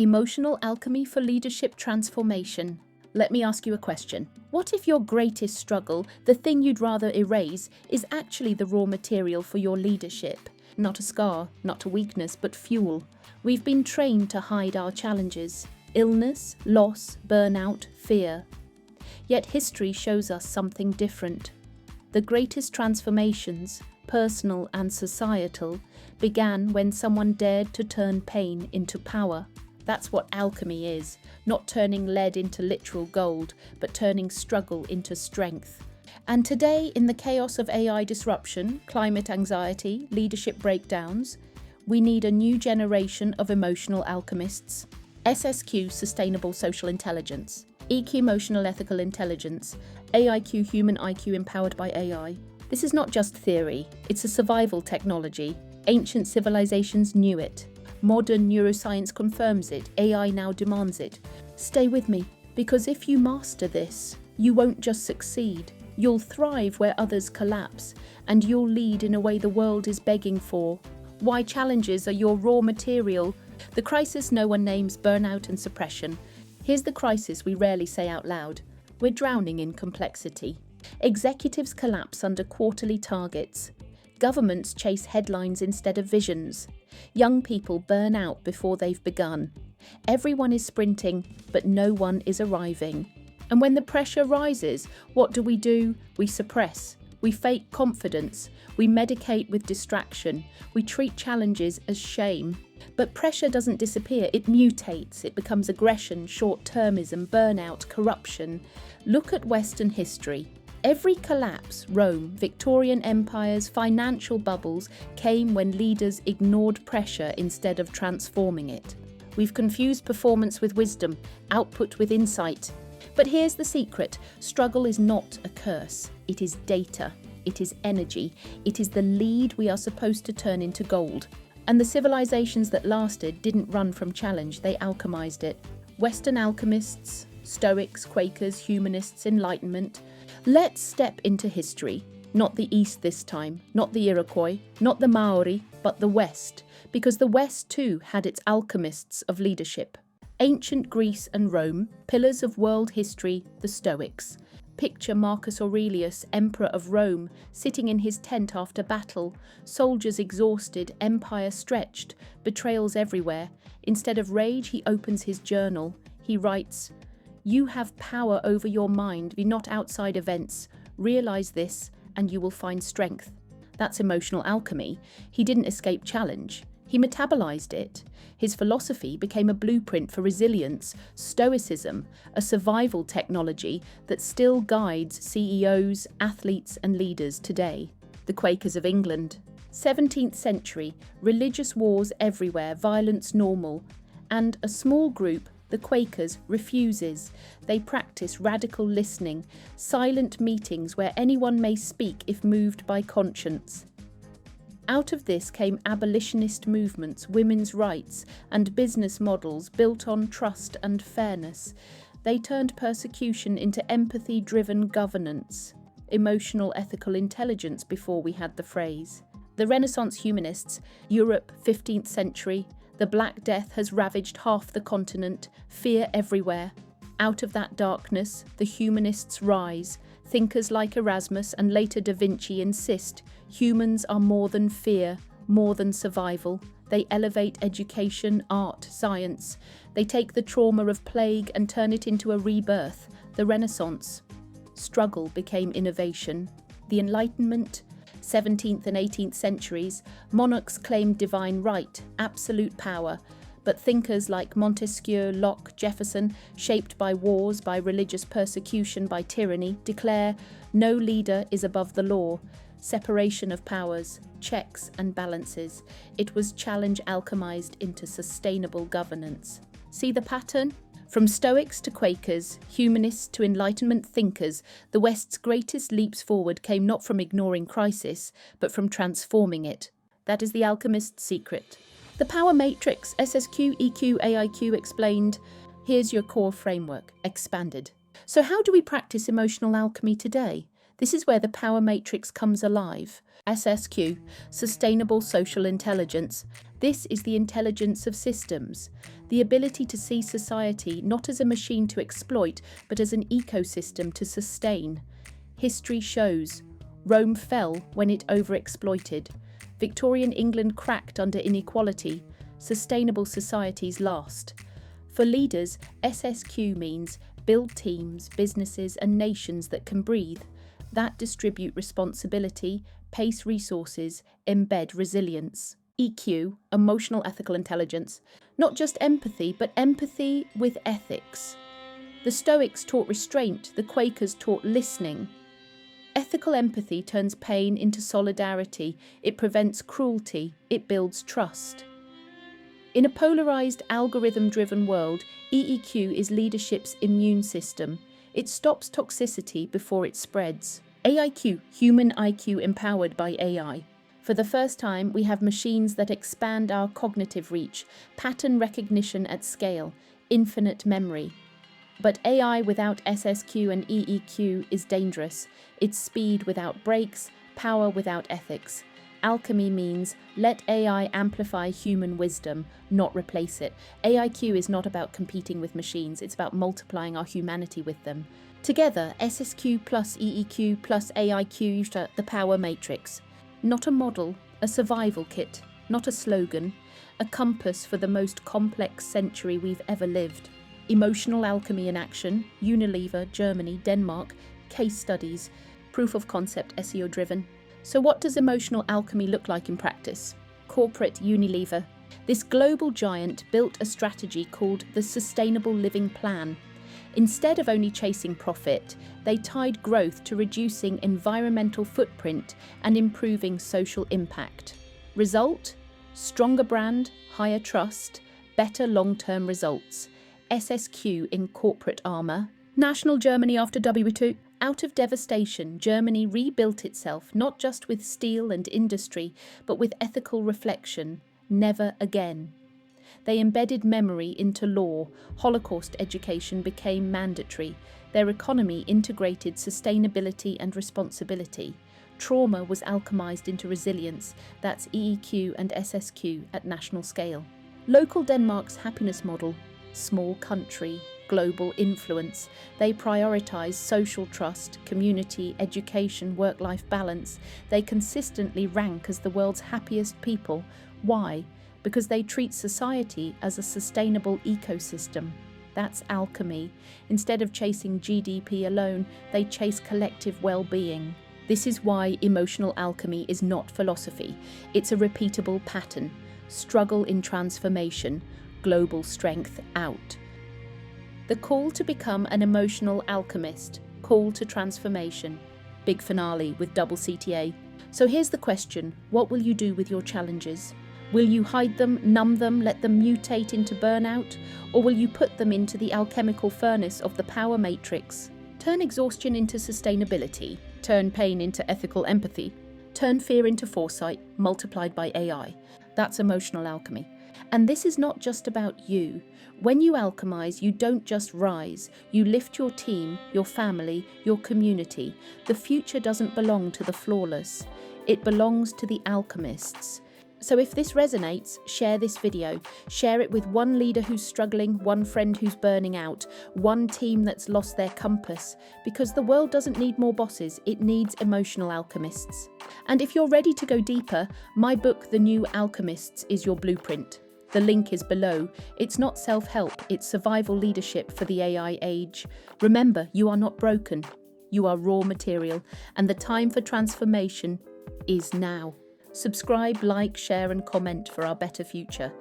Emotional Alchemy for Leadership Transformation. Let me ask you a question. What if your greatest struggle, the thing you'd rather erase, is actually the raw material for your leadership? Not a scar, not a weakness, but fuel. We've been trained to hide our challenges. Illness, loss, burnout, fear. Yet history shows us something different. The greatest transformations, personal and societal, began when someone dared to turn pain into power. That's what alchemy is, not turning lead into literal gold, but turning struggle into strength. And today, in the chaos of AI disruption, climate anxiety, leadership breakdowns, we need a new generation of emotional alchemists. SSQ, Sustainable Social Intelligence. EQ, Emotional Ethical Intelligence. AIQ, Human IQ empowered by AI. This is not just theory, it's a survival technology. Ancient civilizations knew it. Modern neuroscience confirms it. AI now demands it. Stay with me, because if you master this, you won't just succeed. You'll thrive where others collapse, and you'll lead in a way the world is begging for. Why challenges are your raw material. The crisis no one names: burnout and suppression. Here's the crisis we rarely say out loud. We're drowning in complexity. Executives collapse under quarterly targets. Governments chase headlines instead of visions. Young people burn out before they've begun. Everyone is sprinting, but no one is arriving. And when the pressure rises, what do? We suppress. We fake confidence. We medicate with distraction. We treat challenges as shame. But pressure doesn't disappear, it mutates. It becomes aggression, short-termism, burnout, corruption. Look at Western history. Every collapse, Rome, Victorian empires, financial bubbles, came when leaders ignored pressure instead of transforming it. We've confused performance with wisdom, output with insight. But here's the secret: struggle is not a curse. It is data. It is energy. It is the lead we are supposed to turn into gold. And the civilizations that lasted didn't run from challenge, they alchemized it. Western alchemists, Stoics, Quakers, humanists, Enlightenment. Let's step into history. Not the East this time, not the Iroquois, not the Maori, but the West. Because the West too had its alchemists of leadership. Ancient Greece and Rome, pillars of world history, the Stoics. Picture Marcus Aurelius, Emperor of Rome, sitting in his tent after battle, soldiers exhausted, empire stretched, betrayals everywhere. Instead of rage, he opens his journal. He writes, "You have power over your mind, be not outside events. Realize this, and you will find strength." That's emotional alchemy. He didn't escape challenge. He metabolized it. His philosophy became a blueprint for resilience, stoicism, a survival technology that still guides CEOs, athletes, and leaders today. The Quakers of England. 17th century, religious wars everywhere, violence normal. And a small group, the Quakers, refuses. They practice radical listening, silent meetings where anyone may speak if moved by conscience. Out of this came abolitionist movements, women's rights, and business models built on trust and fairness. They turned persecution into empathy-driven governance. Emotional ethical intelligence before we had the phrase. The Renaissance humanists, Europe, 15th century. The Black Death has ravaged half the continent, fear everywhere. Out of that darkness, the humanists rise. Thinkers like Erasmus and later Da Vinci insist humans are more than fear, more than survival. They elevate education, art, science. They take the trauma of plague and turn it into a rebirth, the Renaissance. Struggle became innovation. The Enlightenment, 17th and 18th centuries, monarchs claimed divine right, absolute power. But thinkers like Montesquieu, Locke, Jefferson, shaped by wars, by religious persecution, by tyranny, declare no leader is above the law, separation of powers, checks and balances. It was challenge alchemized into sustainable governance. See the pattern? From Stoics to Quakers, humanists to Enlightenment thinkers, the West's greatest leaps forward came not from ignoring crisis, but from transforming it. That is the alchemist's secret. The Power Matrix, SSQ, EQ, AIQ explained. Here's your core framework, expanded. So how do we practice emotional alchemy today? This is where the Power Matrix comes alive. SSQ, Sustainable Social Intelligence. This is the intelligence of systems, the ability to see society not as a machine to exploit, but as an ecosystem to sustain. History shows Rome fell when it overexploited. Victorian England cracked under inequality. Sustainable societies last. For leaders, SSQ means build teams, businesses, and nations that can breathe, that distribute responsibility, pace resources, embed resilience. EQ, emotional ethical intelligence, not just empathy, but empathy with ethics. The Stoics taught restraint, the Quakers taught listening. Ethical empathy turns pain into solidarity, it prevents cruelty, it builds trust. In a polarized, algorithm-driven world, EEQ is leadership's immune system. It stops toxicity before it spreads. AIQ, human IQ empowered by AI. For the first time, we have machines that expand our cognitive reach, pattern recognition at scale, infinite memory. But AI without SSQ and EEQ is dangerous. It's speed without brakes, power without ethics. Alchemy means let AI amplify human wisdom, not replace it. AIQ is not about competing with machines, it's about multiplying our humanity with them. Together, SSQ plus EEQ plus AIQ are the power matrix. Not a model, a survival kit, not a slogan, a compass for the most complex century we've ever lived. Emotional alchemy in action, Unilever, Germany, Denmark, case studies, proof of concept SEO driven. So what does emotional alchemy look like in practice? Corporate Unilever. This global giant built a strategy called the Sustainable Living Plan. Instead of only chasing profit, they tied growth to reducing environmental footprint and improving social impact. Result? Stronger brand, higher trust, better long-term results. SSQ in corporate armour. National Germany after W2. Out of devastation, Germany rebuilt itself not just with steel and industry, but with ethical reflection. Never again. They embedded memory into law. Holocaust education became mandatory. Their economy integrated sustainability and responsibility. Trauma was alchemized into resilience. That's EEQ and SSQ at national scale. Local Denmark's happiness model. Small country, global influence. They prioritize social trust, community, education, work-life balance. They consistently rank as the world's happiest people. Why? Because they treat society as a sustainable ecosystem. That's alchemy. Instead of chasing GDP alone, they chase collective well-being. This is why emotional alchemy is not philosophy. It's a repeatable pattern. Struggle in transformation. Global strength out. The call to become an emotional alchemist. Call to transformation. Big finale with double CTA. So here's the question. What will you do with your challenges? Will you hide them, numb them, let them mutate into burnout? Or will you put them into the alchemical furnace of the power matrix? Turn exhaustion into sustainability. Turn pain into ethical empathy. Turn fear into foresight, multiplied by AI. That's emotional alchemy. And this is not just about you. When you alchemize, you don't just rise. You lift your team, your family, your community. The future doesn't belong to the flawless. It belongs to the alchemists. So if this resonates, share this video. Share it with one leader who's struggling, one friend who's burning out, one team that's lost their compass. Because the world doesn't need more bosses, it needs emotional alchemists. And if you're ready to go deeper, my book, The New Alchemists, is your blueprint. The link is below. It's not self-help, it's survival leadership for the AI age. Remember, you are not broken. You are raw material, and the time for transformation is now. Subscribe, like, share and comment for our better future.